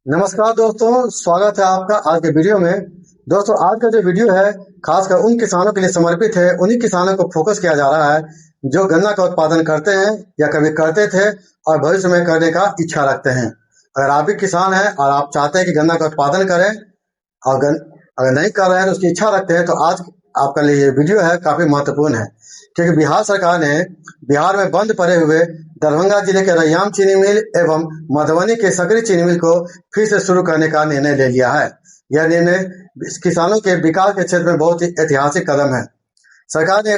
नमस्कार दोस्तों, स्वागत है आपका आज के वीडियो में। दोस्तों, आज का जो वीडियो है खासकर उन किसानों के लिए समर्पित है। उन्हीं किसानों को फोकस किया जा रहा है जो गन्ना का उत्पादन करते हैं या कभी करते थे और भविष्य में करने का इच्छा रखते हैं। अगर आप भी किसान हैं और आप चाहते हैं कि गन्ना का उत्पादन करें और अगर नहीं कर रहे हैं तो उसकी इच्छा रखते हैं, तो आज आपके लिए ये वीडियो है काफी महत्वपूर्ण है। क्योंकि बिहार सरकार ने बिहार में बंद पड़े हुए दरभंगा जिले के रैयाम चीनी मिल एवं मधुबनी के सकरी चीनी मिल को फिर से शुरू करने का निर्णय ले लिया है। यह निर्णय किसानों के विकास के क्षेत्र में बहुत ही ऐतिहासिक कदम है। सरकार ने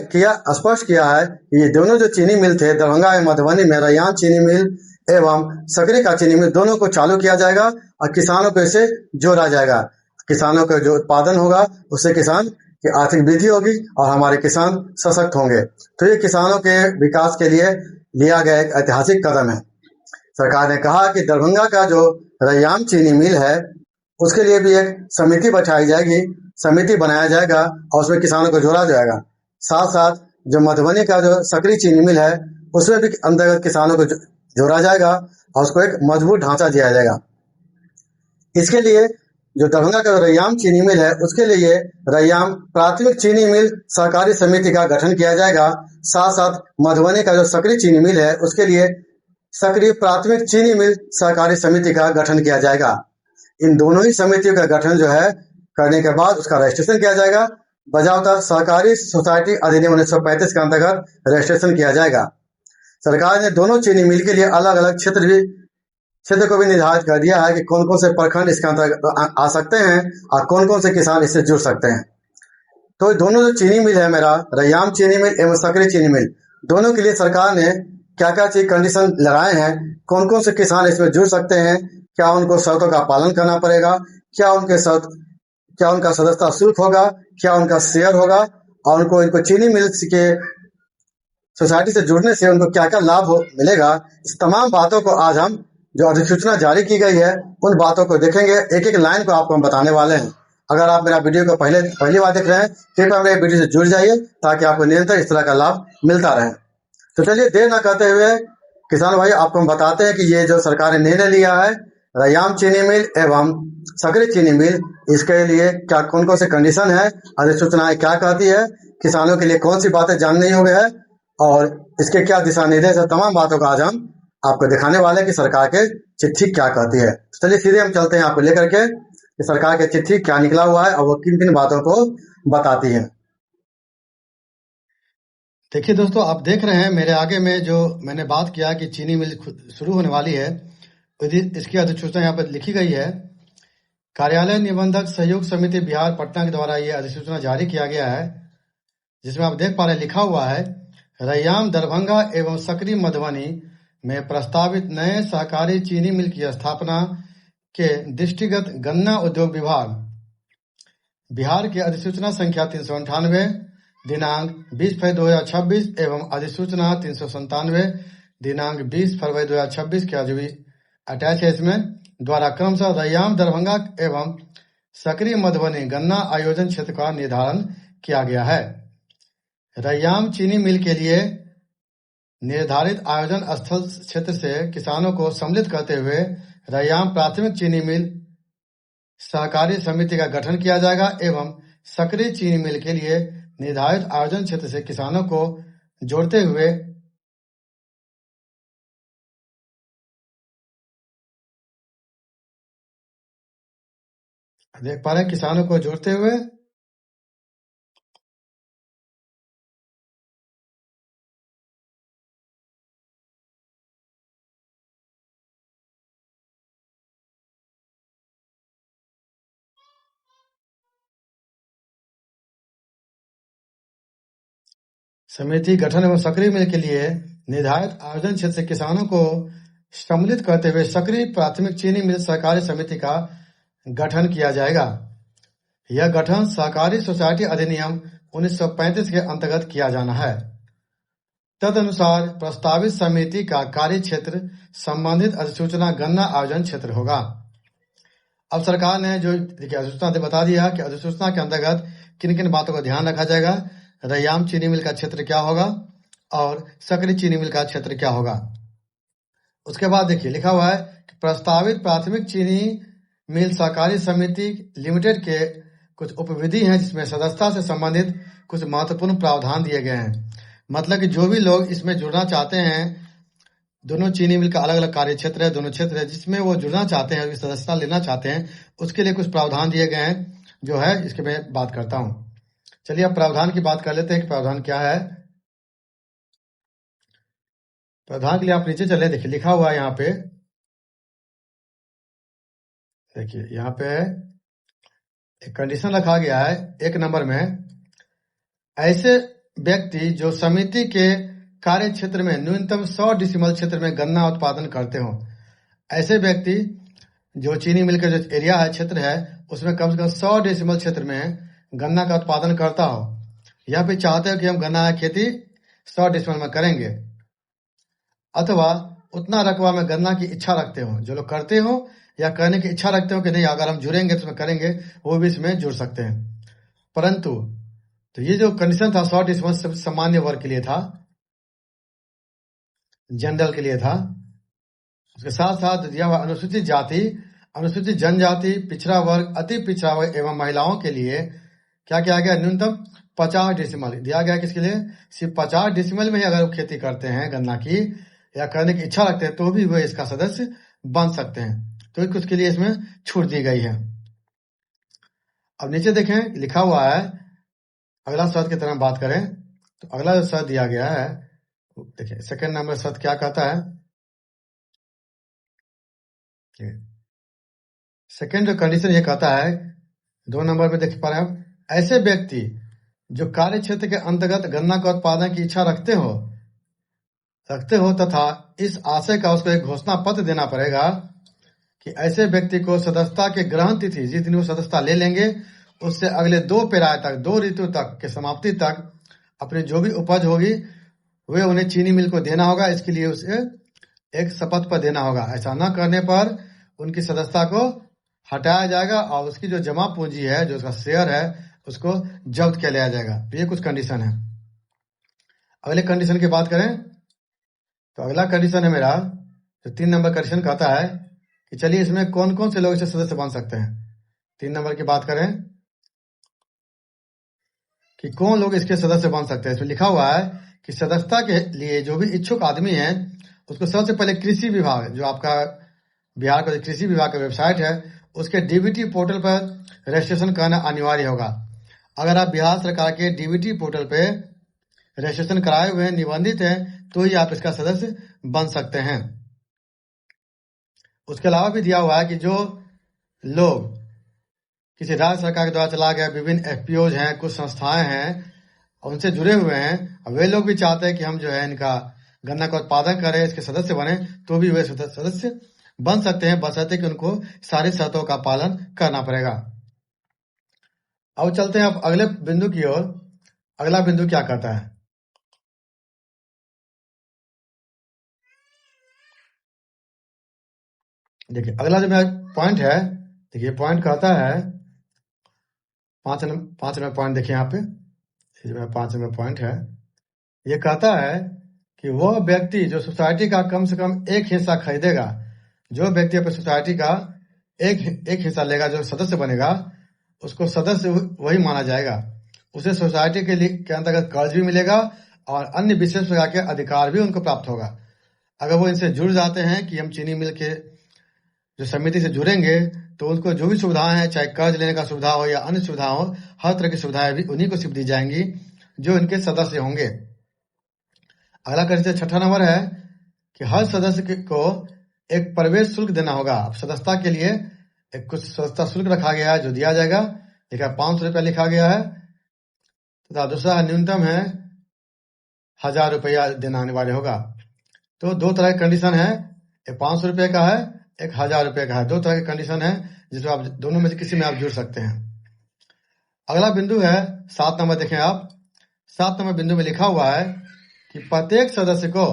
स्पष्ट किया है कि ये दोनों जो चीनी मिल थे दरभंगा एवं मधुबनी में, रैयाम चीनी मिल एवं सकरी का चीनी मिल, दोनों को चालू किया जाएगा और किसानों को इसे जोड़ा जाएगा। किसानों का जो उत्पादन होगा उससे किसान की आर्थिक वृद्धि होगी और हमारे किसान सशक्त होंगे। तो ये किसानों के विकास के लिए लिया गया एक ऐतिहासिक कदम है। सरकार ने कहा कि दरभंगा का जो रैयाम चीनी मिल है उसके लिए भी एक समिति बैठाई जाएगी, समिति बनाया जाएगा और उसमें किसानों को जोड़ा जाएगा। साथ साथ जो मधुबनी का जो सकरी चीनी मिल है उसमें भी अंतर्गत किसानों को जोड़ा जाएगा और उसको एक मजबूत ढांचा दिया जाएगा। इसके लिए जो दरभंगा का रैयाम चीनी मिल है उसके लिए रैयाम प्राथमिक चीनी मिल सहकारी समिति का गठन किया जाएगा। साथ साथ मधुबनी का जो सकरी चीनी मिल है उसके लिए सकरी प्राथमिक चीनी मिल सहकारी समिति का गठन किया जाएगा। इन दोनों ही समितियों का गठन जो है करने के बाद उसका रजिस्ट्रेशन किया जाएगा। बजावता सहकारी सोसाइटी अधिनियम 1935 के अंतर्गत रजिस्ट्रेशन किया जाएगा। सरकार ने दोनों चीनी मिल के लिए अलग अलग क्षेत्र को भी निर्धारित कर दिया है कि कौन कौन से प्रखंड इसके अंतर्गत आ सकते हैं और कौन कौन से किसान इससे जुड़ सकते हैं। तो दोनों जो चीनी मिल है मेरा, रैयाम चीनी मिल एवं सकरी चीनी मिल, दोनों के लिए सरकार ने क्या क्या चीज कंडीशन लगाए हैं, कौन कौन से किसान इसमें जुड़ सकते हैं, क्या उनको शर्तों का पालन करना पड़ेगा, क्या उनका सदस्यता शुल्क होगा, क्या उनका शेयर होगा और इनको चीनी मिल के सोसाइटी से जुड़ने से उनको क्या क्या लाभ मिलेगा। इस तमाम बातों को आज हम जो अधिसूचना जारी की गई है उन बातों को देखेंगे। एक एक लाइन को आपको हम बताने वाले हैं। अगर आप मेरा वीडियो को पहली बार देख रहे हैं कृपया मेरे वीडियो से जुड़ जाइए ताकि आपको निरंतर इस तरह का लाभ मिलता रहे। तो चलिए देर न करते हुए किसान भाई आपको हम बताते हैं कि ये जो सरकार ने निर्णय लिया है रैयाम चीनी मिल एवं सकरी चीनी मिल, इसके लिए क्या कौन कौन से कंडीशन है, अधिसूचनाएं क्या कहती है, किसानों के लिए कौन सी बातें जाननी होगी है और इसके क्या दिशा निर्देश है, तमाम बातों का आज हम आपको दिखाने वाले हैं कि सरकार के चिट्ठी क्या कहती है। चलिए सीधे हम चलते हैं आपको लेकर के कि सरकार के चिट्ठी क्या निकला हुआ है और वो किन किन बातों को बताती है। देखिए दोस्तों, आप देख रहे हैं मेरे आगे में जो मैंने बात किया कि चीनी मिल शुरू होने वाली है, इसकी अधिसूचना यहाँ पर लिखी गई है। कार्यालय निबंधक सहयोग समिति बिहार पटना के द्वारा ये अधिसूचना जारी किया गया है, जिसमें आप देख पा रहे लिखा हुआ है रैयाम दरभंगा एवं सकरी मधुबनी में प्रस्तावित नए सहकारी चीनी मिल की स्थापना के दृष्टिगत गन्ना उद्योग विभाग बिहार की अधिसूचना संख्या 398 दिनांक 20 फरवरी 2026 एवं अधिसूचना 397 दिनांक 20 फरवरी 2026 के जो भी अटैच है इसमें द्वारा क्रमशः रैयाम दरभंगा एवं सकरी मधुबनी गन्ना आयोजन क्षेत्र का निर्धारण किया गया है। रैयाम चीनी मिल के लिए निर्धारित आयोजन स्थल क्षेत्र से किसानों को सम्मिलित करते हुए रैयाम प्राथमिक चीनी मिल सहकारी समिति का गठन किया जाएगा एवं सकरी चीनी मिल के लिए निर्धारित आयोजन क्षेत्र से किसानों को जोड़ते हुए देख पा रहे हैं किसानों को जोड़ते हुए समिति गठन एवं सकरी मिल के लिए निर्धारित आयोजन क्षेत्र से किसानों को सम्मिलित करते हुए सकरी प्राथमिक चीनी मिल सहकारी समिति का गठन किया जाएगा। यह गठन सहकारी सोसाइटी अधिनियम 1935 के अंतर्गत किया जाना है। तदनुसार प्रस्तावित समिति का कार्य क्षेत्र संबंधित अधिसूचना गन्ना आयोजन क्षेत्र होगा। अब सरकार ने जो देखिए अधिसूचना बता दिया कि अधिसूचना के अंतर्गत किन किन बातों का ध्यान रखा जाएगा। रैयाम चीनी मिल का क्षेत्र क्या होगा और सकरी चीनी मिल का क्षेत्र क्या होगा। उसके बाद देखिए लिखा हुआ है कि प्रस्तावित प्राथमिक चीनी मिल सहकारी समिति लिमिटेड के कुछ उपविधि हैं, जिसमें सदस्यता से संबंधित कुछ महत्वपूर्ण प्रावधान दिए गए हैं। मतलब कि जो भी लोग इसमें जुड़ना चाहते हैं, दोनों चीनी मिल का अलग अलग कार्य क्षेत्र है, दोनों क्षेत्र है, जिसमें वो जुड़ना चाहते हैं, सदस्यता लेना चाहते हैं, उसके लिए कुछ प्रावधान दिए गए हैं, जो है इसके मैं बात करता हूं। चलिए अब प्रावधान की बात कर लेते हैं कि प्रावधान क्या है। प्रावधान के लिए आप नीचे चले, देखिए लिखा हुआ है यहाँ पे, देखिए यहाँ पे एक कंडीशन रखा गया है 1 नंबर में, ऐसे व्यक्ति जो समिति के कार्य क्षेत्र में न्यूनतम 100 डेसिमल क्षेत्र में गन्ना उत्पादन करते हो, ऐसे व्यक्ति जो चीनी मिल का जो एरिया है, क्षेत्र है, उसमें कम से कम 100 डेसिमल क्षेत्र में गन्ना का उत्पादन करता हो, या फिर चाहते हो कि हम गन्ना की खेती 100 डेसिमल में करेंगे, अथवा उतना रकबा में गन्ना की इच्छा रखते हो, जो लोग करते हो या करने की इच्छा रखते हो कि नहीं अगर हम जुड़ेंगे तो इसमें करेंगे, वो भी इसमें जुड़ सकते हैं। परंतु तो ये जो कंडीशन था 100 डेसिमल सामान्य वर्ग के लिए था, जनरल के लिए था। उसके साथ साथ दिया हुआ अनुसूचित जाति, अनुसूचित जनजाति, पिछड़ा वर्ग, अति पिछड़ा वर्ग एवं महिलाओं के लिए क्या किया गया, न्यूनतम 50 डेसिमल दिया गया। किसके लिए, सिर्फ 50 डेसिमल में ही अगर वो खेती करते हैं गन्ना की या करने की इच्छा रखते हैं, तो भी वे इसका सदस्य बन सकते हैं। तो उसके लिए इसमें छूट दी गई है। अब नीचे देखें लिखा हुआ है, अगला शर्त की तरह बात करें तो अगला जो शर्त दिया गया है, देखिए 2 नंबर शर्त क्या कहता है। सेकेंड जो कंडीशन ये कहता है 2 नंबर में देख पा रहे हैं, ऐसे व्यक्ति जो कार्य क्षेत्र के अंतर्गत गन्ना का उत्पादन की इच्छा रखते हो तथा इस आशय का उसको एक घोषणा पत्र देना पड़ेगा कि ऐसे व्यक्ति को सदस्यता के ग्रहण तिथि, जिस दिन वो सदस्यता ले लेंगे उससे अगले 2 पेराय तक, 2 ऋतु तक के समाप्ति तक अपनी जो भी उपज होगी वे उन्हें चीनी मिल को देना होगा। इसके लिए उसे एक शपथ पर देना होगा। ऐसा न करने पर उनकी सदस्यता को हटाया जाएगा और उसकी जो जमा पूंजी है, जो उसका शेयर है, उसको जब्त किया लिया जाएगा। तो ये कुछ कंडीशन है। अगले कंडीशन की बात करें तो अगला कंडीशन है मेरा जो 3 नंबर कंडीशन कहता है कि चलिए इसमें कौन कौन से लोग इसे सदस्य बन सकते हैं। 3 नंबर की बात करें कि कौन लोग इसके सदस्य बन सकते हैं। इसमें लिखा हुआ है कि सदस्यता के लिए जो भी इच्छुक आदमी है उसको सबसे पहले कृषि विभाग, जो आपका बिहार का कृषि विभाग का वेबसाइट है, उसके डीबीटी पोर्टल पर रजिस्ट्रेशन करना अनिवार्य होगा। अगर आप बिहार सरकार के डीबीटी पोर्टल पे रजिस्ट्रेशन कराए हुए हैं, निबंधित हैं, तो ही आप इसका सदस्य बन सकते हैं। उसके अलावा भी दिया हुआ है कि जो लोग किसी राज्य सरकार के द्वारा चला गया विभिन्न एफपीओज हैं, कुछ संस्थाएं हैं, उनसे जुड़े हुए हैं, वे लोग भी चाहते हैं कि हम जो है इनका गन्ना का उत्पादन करें, इसके सदस्य बने, तो भी वे सदस्य बन सकते हैं, बशर्ते कि उनको सारी शर्तों का पालन करना पड़ेगा। अब चलते हैं अब अगले बिंदु की ओर। अगला बिंदु क्या कहता है, देखिए अगला जो मेरा पॉइंट है, देखिए पॉइंट कहता है 5 नंबर पॉइंट, देखिए यहाँ पे जो मेरा 5 नंबर पॉइंट है, ये कहता है कि वह व्यक्ति जो सोसाइटी का कम से कम एक हिस्सा खरीदेगा, जो व्यक्ति अपनी सोसाइटी का एक हिस्सा लेगा, जो सदस्य बनेगा, उसको सदस्य वही माना जाएगा। उसे सोसाइटी के अंतर्गत कर्ज भी मिलेगा और अन्य विशेष प्रकार के अधिकार भी उनको प्राप्त होगा। अगर वो इनसे जुड़ जाते हैं कि हम चीनी मिल के जो समिति से जुड़ेंगे, तो उनको जो भी सुविधाएं हैं, चाहे कर्ज लेने का सुविधा हो या अन्य सुविधा हो, हर तरह की सुविधाएं भी उन्हीं को सिर्फ दी जाएंगी जो इनके सदस्य होंगे। अगला कंडीशन 6 नंबर है कि हर सदस्य को एक प्रवेश शुल्क देना होगा। अब सदस्यता के लिए एक कुछ सदस्यता शुल्क रखा गया है जो दिया जाएगा, देखा 500 रुपया लिखा गया है, तथा दूसरा न्यूनतम है 1000 रुपया देना अनिवार्य होगा। तो 2 तरह की कंडीशन है, एक 500 रुपये का है, एक 1000 रुपये का है। 2 तरह की कंडीशन है जिसमें आप दोनों में से किसी में आप जुड़ सकते हैं। अगला बिंदु है 7 नंबर, देखें आप 7 नंबर बिंदु में लिखा हुआ है कि प्रत्येक सदस्य को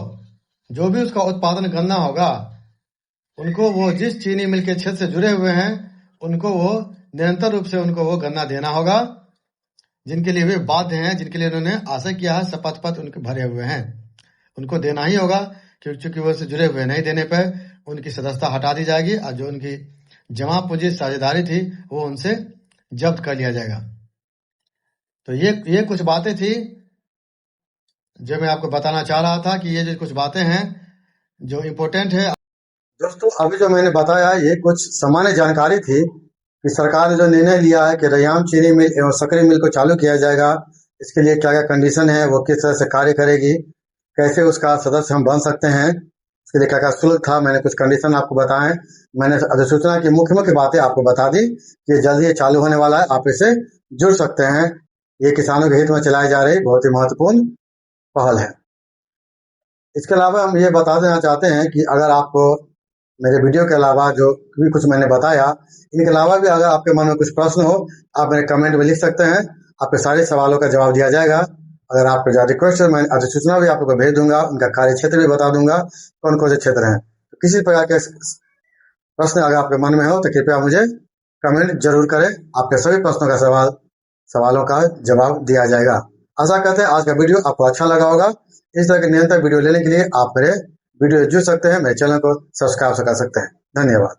जो भी उसका उत्पादन गन्ना होगा, उनको वो जिस चीनी मिल के क्षेत्र से जुड़े हुए हैं, उनको वो निरंतर रूप से उनको वो गन्ना देना होगा, जिनके लिए वे बाध्य हैं, जिनके लिए उन्होंने आशा किया है, शपथ पत्र उनके भरे हुए हैं, उनको देना ही होगा। क्योंकि वो से जुड़े हुए नहीं देने पर उनकी सदस्यता हटा दी जाएगी और जो उनकी जमा पूंजी साझेदारी थी वो उनसे जब्त कर लिया जाएगा। तो ये कुछ बातें थी जो मैं आपको बताना चाह रहा था कि ये जो कुछ बातें हैं जो इम्पोर्टेंट है। दोस्तों, अभी जो मैंने बताया ये कुछ सामान्य जानकारी थी कि सरकार ने जो निर्णय लिया है कि रैयाम चीनी मिल एवं शक्कर मिल को चालू किया जाएगा, इसके लिए क्या क्या कंडीशन है, वो किस तरह से कार्य करेगी, कैसे उसका सदस्य हम बन सकते हैं, इसके लिए क्या क्या शुल्क था, मैंने कुछ कंडीशन आपको बताए। मैंने अधिसूचना की मुख्य मुख्य बातें आपको बता दी कि जल्द ही चालू होने वाला है, आप इसे जुड़ सकते हैं। ये किसानों के हित में चलाई जा रही बहुत ही महत्वपूर्ण पहल है। इसके अलावा हम ये बता देना चाहते हैं कि अगर आपको मेरे वीडियो के अलावा जो भी कुछ मैंने बताया, इनके अलावा भी अगर आपके मन में कुछ प्रश्न हो, आप मेरे कमेंट में लिख सकते हैं, आपके सारे सवालों का जवाब दिया जाएगा। अगर आपको ज़्यादा रिक्वेस्ट है, मैं अधिसूचना भी आपको भेज दूंगा, उनका कार्य क्षेत्र भी बता दूंगा, कौन कौन से क्षेत्र हैं। तो किसी प्रकार के प्रश्न अगर आपके मन में हो तो कृपया मुझे कमेंट जरूर करें, आपके सभी प्रश्नों का सवालों का जवाब दिया जाएगा। आशा करते हैं आज का वीडियो आपको अच्छा लगा होगा। इस तरह के निरंतर वीडियो लेने के लिए आप मेरे वीडियो जुड़ सकते हैं, मेरे चैनल को सब्सक्राइब कर सकते हैं। धन्यवाद।